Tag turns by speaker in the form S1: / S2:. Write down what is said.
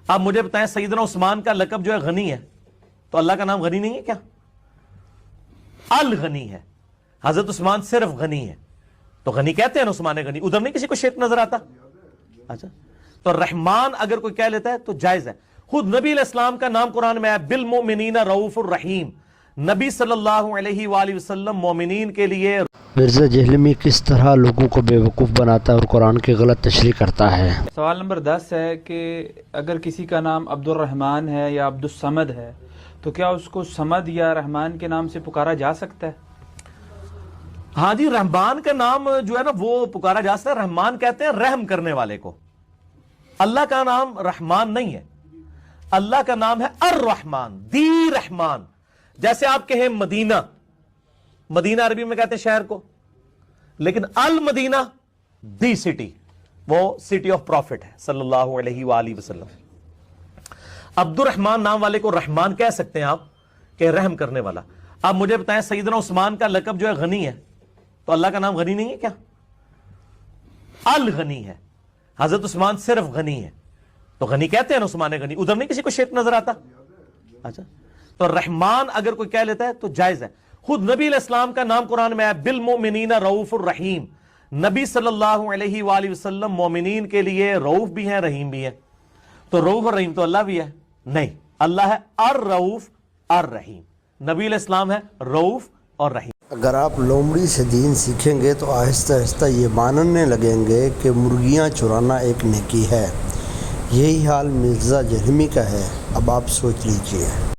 S1: آپ مجھے بتائیں سیدنا عثمان کا لقب جو ہے غنی ہے، تو اللہ کا نام غنی نہیں ہے کیا؟ الغنی ہے، حضرت عثمان صرف غنی ہے، تو غنی کہتے ہیں نا عثمان غنی، ادھر نہیں کسی کو شرک نظر آتا؟ اچھا، تو رحمان اگر کوئی کہہ لیتا ہے تو جائز ہے۔ خود نبی علیہ السلام کا نام قرآن میں ہے بالمؤمنین رؤوف الرحیم، نبی صلی اللہ علیہ وآلہ وسلم مومنین کے لیے۔
S2: مرزا جہلمی کس طرح لوگوں کو بیوقوف بناتا ہے اور قرآن کی غلط تشریح کرتا ہے؟
S3: سوال نمبر 10 ہے کہ اگر کسی کا نام عبد الرحمن ہے یا عبد الصمد ہے تو کیا اس کو صمد یا رحمان کے نام سے پکارا جا سکتا ہے؟
S1: ہاں جی، رحمان کا نام جو ہے نا وہ پکارا جا سکتا ہے۔ رحمان کہتے ہیں رحم کرنے والے کو، اللہ کا نام رحمان نہیں ہے، اللہ کا نام ہے الرحمن، دی رحمان۔ جیسے آپ کہیں مدینہ، مدینہ عربی میں کہتے ہیں شہر کو، لیکن المدینہ دی سٹی، وہ سٹی آف پروفٹ ہے صلی اللہ علیہ وآلہ وسلم۔ عبد الرحمن نام والے کو رحمان کہہ سکتے ہیں آپ کہ رحم کرنے والا۔ آپ مجھے بتائیں سیدنا عثمان کا لقب جو ہے غنی ہے، تو اللہ کا نام غنی نہیں ہے کیا؟ الغنی ہے، حضرت عثمان صرف غنی ہے، تو غنی کہتے ہیں نا عثمان غنی، ادھر نہیں کسی کو شرک نظر آتا؟ اچھا، تو رحمان اگر کوئی کہہ لیتا ہے تو جائز ہے۔ خود نبی علیہ السلام کا نام قرآن میں ہے بالمؤمنین رؤوف الرحیم، نبی صلی اللہ علیہ وآلہ وسلم مومنین کے لیے رؤوف بھی ہیں رحیم بھی ہیں، تو رؤوف اور رحیم تو اللہ بھی ہے؟ نہیں، اللہ ہے الرؤوف الرحیم، نبی علیہ السلام ہے رؤوف اور رحیم۔
S4: اگر آپ لومڑی سے دین سیکھیں گے تو آہستہ آہستہ یہ ماننے لگیں گے کہ مرغیاں چرانا ایک نیکی ہے۔ یہی حال مرزا جہلمی کا ہے، اب آپ سوچ لیجئے۔